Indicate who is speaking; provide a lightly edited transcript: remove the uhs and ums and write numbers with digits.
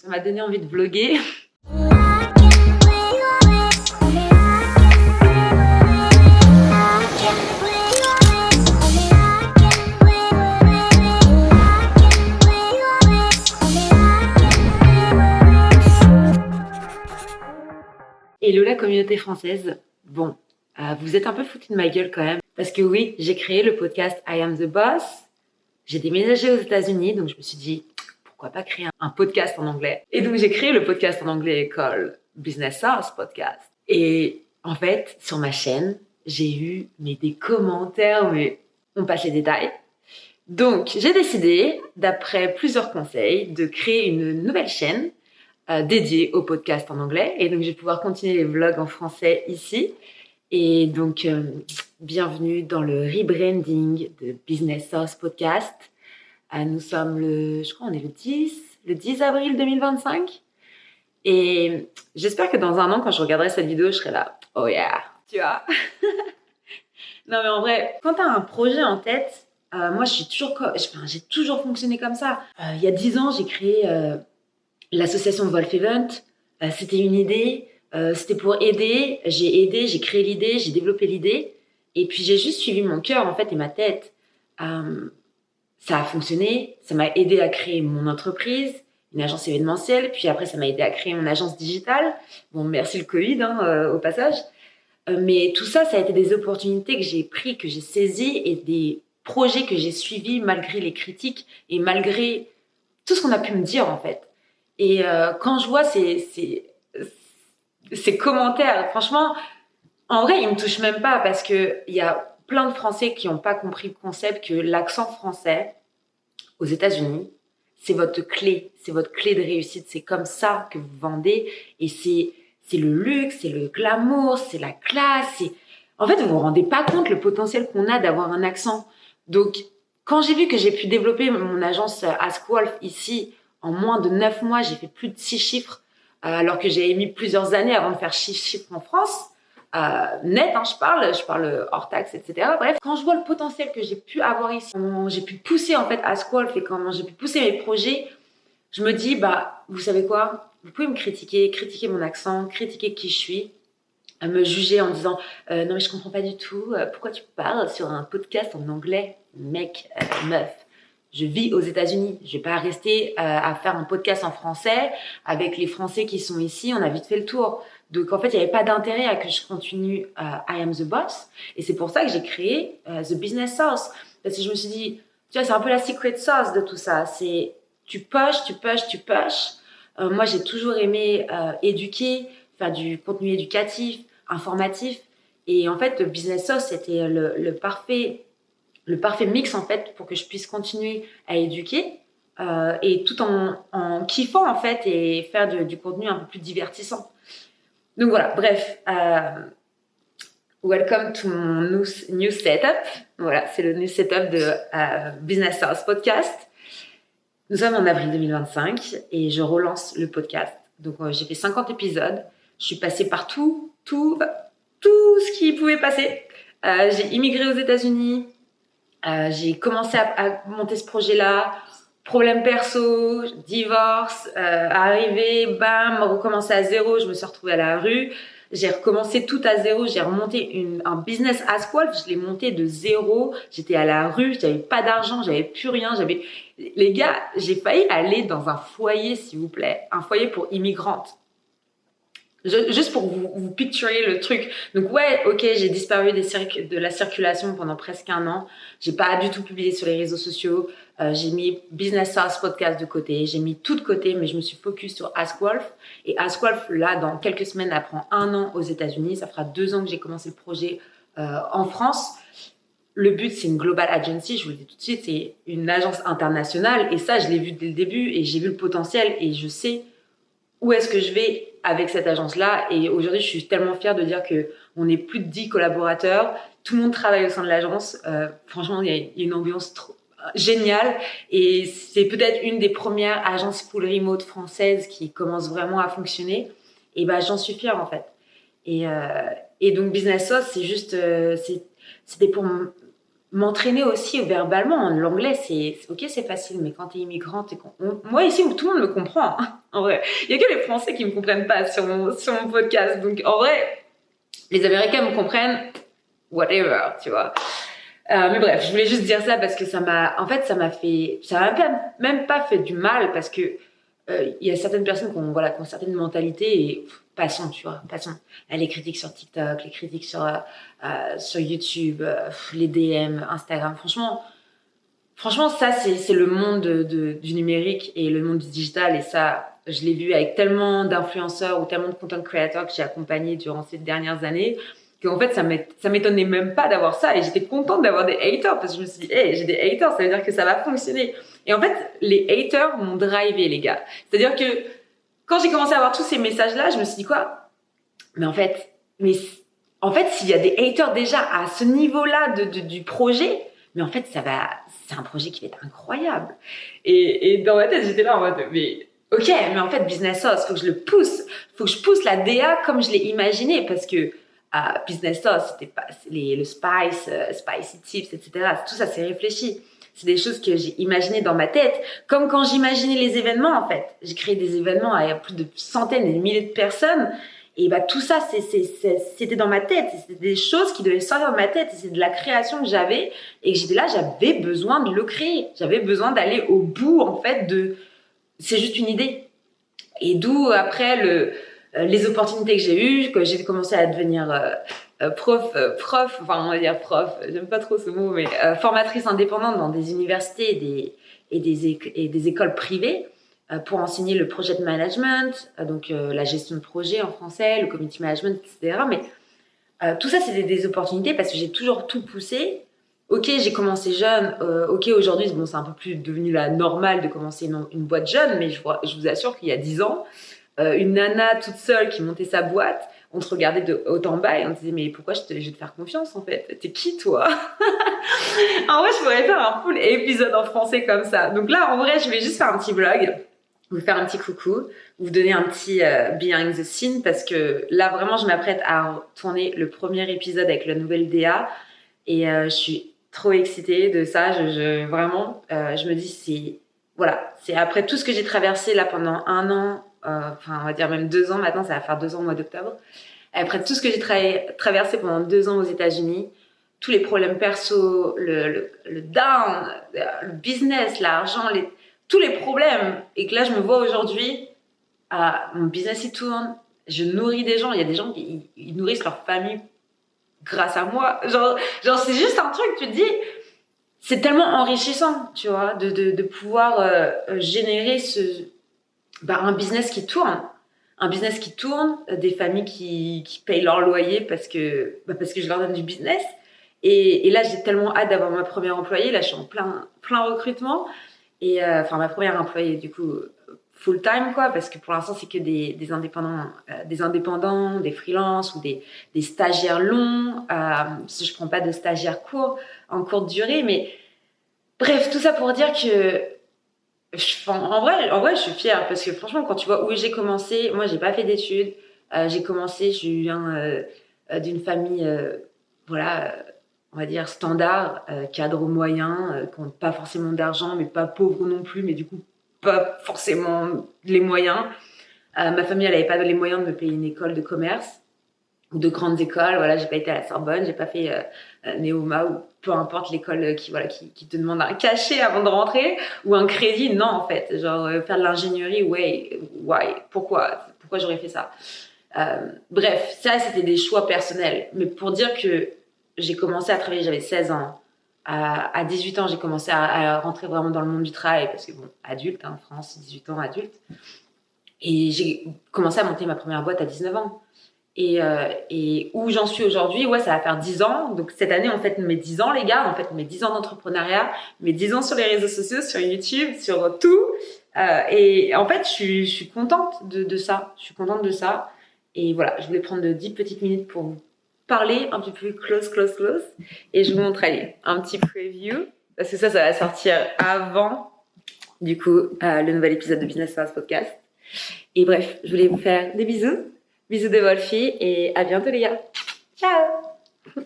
Speaker 1: Ça m'a donné envie de vlogger. Hello la communauté française. Bon, vous êtes un peu foutus de ma gueule quand même. Parce que oui, j'ai créé le podcast I Am The Boss. J'ai déménagé aux États-Unis, donc je me suis dit, pourquoi pas créer un podcast en anglais. Et donc j'ai créé le podcast en anglais called Business Sauce Podcast. Et en fait, sur ma chaîne, j'ai eu des commentaires, mais on passe les détails. Donc j'ai décidé, d'après plusieurs conseils, de créer une nouvelle chaîne dédiée au podcast en anglais. Et donc je vais pouvoir continuer les vlogs en français ici. Et donc, bienvenue dans le rebranding de Business Sauce Podcast. Nous sommes on est le 10 avril 2025. Et j'espère que dans un an, quand je regarderai cette vidéo, je serai là. Oh yeah, tu vois. Non mais en vrai, quand tu as un projet en tête, moi j'ai toujours fonctionné comme ça. Il y a 10 ans, j'ai créé l'association Wolf Event. C'était une idée. C'était pour aider, j'ai créé l'idée, j'ai développé l'idée et puis j'ai juste suivi mon cœur en fait et ma tête. Ça a fonctionné, ça m'a aidé à créer mon entreprise, une agence événementielle, puis après ça m'a aidé à créer mon agence digitale. Bon, merci le Covid au passage. Mais tout ça, ça a été des opportunités que j'ai prises, que j'ai saisies et des projets que j'ai suivis malgré les critiques et malgré tout ce qu'on a pu me dire en fait. Et quand je vois ces commentaires, franchement, en vrai, ils me touchent même pas parce que il y a plein de Français qui n'ont pas compris le concept que l'accent français aux États-Unis, c'est votre clé de réussite. C'est comme ça que vous vendez et c'est le luxe, c'est le glamour, c'est la classe. En fait, vous vous rendez pas compte le potentiel qu'on a d'avoir un accent. Donc, quand j'ai vu que j'ai pu développer mon agence Ask Wolf ici en moins de 9 mois, j'ai fait plus de 6 chiffres. Alors que j'ai mis plusieurs années avant de faire 6 chiffres en France, net, je parle hors taxe, etc. Bref, quand je vois le potentiel que j'ai pu avoir ici, comment j'ai pu pousser en fait Ask Wolf et comment j'ai pu pousser mes projets, je me dis, vous savez quoi, vous pouvez me critiquer mon accent, critiquer qui je suis, me juger en disant, non mais je comprends pas du tout, pourquoi tu parles sur un podcast en anglais, mec, meuf. Je vis aux États-Unis. Je vais pas rester à faire un podcast en français avec les Français qui sont ici. On a vite fait le tour. Donc, en fait, il n'y avait pas d'intérêt à que je continue I Am The Boss. Et c'est pour ça que j'ai créé The Business Sauce. Parce que je me suis dit, tu vois, c'est un peu la secret sauce de tout ça. C'est tu pushes. Moi, j'ai toujours aimé éduquer, faire du contenu éducatif, informatif. Et en fait, le Business Sauce, c'était le parfait mix en fait pour que je puisse continuer à éduquer et tout en kiffant en fait et faire du contenu un peu plus divertissant. Donc voilà, bref, welcome to mon new setup. Voilà, c'est le new setup de Business Sauce Podcast. Nous sommes en avril 2025 et je relance le podcast. Donc j'ai fait 50 épisodes. Je suis passée par tout ce qui pouvait passer. J'ai immigré aux États-Unis. J'ai commencé à monter ce projet-là, problème perso, divorce, arrivé, bam, recommencer à zéro, je me suis retrouvée à la rue, j'ai recommencé tout à zéro, j'ai remonté un business Ask Wolf, je l'ai monté de zéro, j'étais à la rue, j'avais pas d'argent, j'avais plus rien, les gars, j'ai failli aller dans un foyer, s'il vous plaît, un foyer pour immigrantes. Juste pour vous picturer le truc. Donc ouais, ok, j'ai disparu de la circulation pendant presque 1 an. J'ai pas du tout publié sur les réseaux sociaux. J'ai mis Business Sauce Podcast de côté. J'ai mis tout de côté, mais je me suis focus sur Ask Wolf. Et Ask Wolf, là, dans quelques semaines, après 1 an aux États-Unis, ça fera 2 ans que j'ai commencé le projet en France. Le but, c'est une global agency. Je vous le dis tout de suite, c'est une agence internationale. Et ça, je l'ai vu dès le début et j'ai vu le potentiel et je sais où est-ce que je vais avec cette agence-là. Et aujourd'hui, je suis tellement fière de dire qu'on est plus de 10 collaborateurs. Tout le monde travaille au sein de l'agence. Franchement, il y a une ambiance géniale. Et c'est peut-être une des premières agences full remote françaises qui commence vraiment à fonctionner. Et j'en suis fière, en fait. Et donc, Business Sauce, c'est juste... c'était pour m'entraîner aussi verbalement. L'anglais, c'est facile. Mais quand tu es immigrante... moi, ici, où tout le monde me comprend... En vrai, il y a que les Français qui me comprennent pas sur mon podcast. Donc en vrai, les Américains me comprennent, whatever, tu vois. Mais bref, je voulais juste dire ça parce que ça m'a même pas fait du mal parce que il y a certaines personnes qui ont certaines mentalités et passons, tu vois, passons. Les critiques sur TikTok, les critiques sur YouTube, les DM, Instagram, franchement, ça, c'est le monde du numérique et le monde du digital. Et ça, je l'ai vu avec tellement d'influenceurs ou tellement de content creators que j'ai accompagnés durant ces dernières années, qu'en fait, ça m'étonnait même pas d'avoir ça. Et j'étais contente d'avoir des haters parce que je me suis dit, hey, j'ai des haters, ça veut dire que ça va fonctionner. Et en fait, les haters m'ont drivé, les gars. C'est-à-dire que quand j'ai commencé à avoir tous ces messages-là, je me suis dit quoi? Mais en fait, s'il y a des haters déjà à ce niveau-là du projet, mais en fait, c'est un projet qui va être incroyable. Et dans ma tête, j'étais là en mode, mais ok, mais en fait, Business Sauce, faut que je le pousse. Faut que je pousse la DA comme je l'ai imaginé parce que Business Sauce, c'était pas le spice, spicy tips, etc. Tout ça, c'est réfléchi. C'est des choses que j'ai imaginées dans ma tête. Comme quand j'imaginais les événements, en fait. J'ai créé des événements à plus de centaines et de milliers de personnes. Et bah, tout ça, c'était dans ma tête. C'était des choses qui devaient sortir de ma tête. C'est de la création que j'avais. Et que j'étais là, j'avais besoin de le créer. J'avais besoin d'aller au bout, en fait, c'est juste une idée. Et d'où, après, les opportunités que j'ai eues, que j'ai commencé à devenir prof, enfin, on va dire prof, j'aime pas trop ce mot, mais formatrice indépendante dans des universités et des écoles privées. Pour enseigner le project management, donc la gestion de projet en français, le community management, etc. Mais tout ça, c'était des opportunités parce que j'ai toujours tout poussé. Ok, j'ai commencé jeune. Ok, aujourd'hui, bon, c'est un peu plus devenu la normale de commencer une boîte jeune, mais je vous assure qu'il y a 10 ans, une nana toute seule qui montait sa boîte, on te regardait de haut en bas et on te disait mais pourquoi je vais te faire confiance en fait? T'es qui toi? En vrai, je pourrais faire un full épisode en français comme ça. Donc là, en vrai, je vais juste faire un petit vlog, vous faire un petit coucou, vous donner un petit behind the scene parce que là vraiment je m'apprête à tourner le premier épisode avec la nouvelle DA et je suis trop excitée de ça. Vraiment, je me dis c'est après tout ce que j'ai traversé là pendant un an, enfin on va dire même 2 ans maintenant, ça va faire 2 ans au mois d'octobre. Après tout ce que j'ai traversé pendant 2 ans aux États-Unis, tous les problèmes perso, le down, le business, l'argent, tous les problèmes, et que là je me vois aujourd'hui, mon business il tourne, je nourris des gens, il y a des gens qui ils nourrissent leur famille grâce à moi, genre c'est juste un truc, tu te dis, c'est tellement enrichissant, tu vois, de pouvoir générer un business qui tourne, des familles qui payent leur loyer parce que je leur donne du business. Et là, j'ai tellement hâte d'avoir ma première employée. Là, je suis en plein recrutement. Et ma première employée, du coup, full time, quoi, parce que pour l'instant, c'est que des indépendants, des freelances ou des stagiaires longs. Je prends pas de stagiaires en courte durée, mais bref, tout ça pour dire que en vrai, je suis fière parce que franchement, quand tu vois où j'ai commencé, moi, j'ai pas fait d'études. Je viens d'une famille, on va dire standard, cadre moyen, qui n'ont pas forcément d'argent, mais pas pauvre non plus, mais du coup, pas forcément les moyens. Ma famille, elle n'avait pas les moyens de me payer une école de commerce ou de grandes écoles. Voilà, j'ai pas été à la Sorbonne, j'ai pas fait Neoma ou peu importe l'école qui te demande un cachet avant de rentrer ou un crédit. Non, en fait, genre faire de l'ingénierie, pourquoi j'aurais fait ça? Bref, ça c'était des choix personnels. Mais pour dire que j'ai commencé à travailler, j'avais 16 ans. À 18 ans, j'ai commencé à rentrer vraiment dans le monde du travail parce que bon, adulte, en France, 18 ans, adulte. Et j'ai commencé à monter ma première boîte à 19 ans. Et où j'en suis aujourd'hui, ça va faire 10 ans. Donc cette année, en fait, mes 10 ans, les gars, en fait, mes 10 ans d'entrepreneuriat, mes 10 ans sur les réseaux sociaux, sur YouTube, sur tout. Et en fait, je suis contente de ça. Je suis contente de ça. Et voilà, je voulais prendre 10 petites minutes pour vous parler un petit peu close. Et je vous montre, allez, un petit preview. Parce que ça va sortir avant, du coup, le nouvel épisode de Business Sauce Podcast. Et bref, je voulais vous faire des bisous. Bisous de Wolfie et à bientôt les gars. Ciao!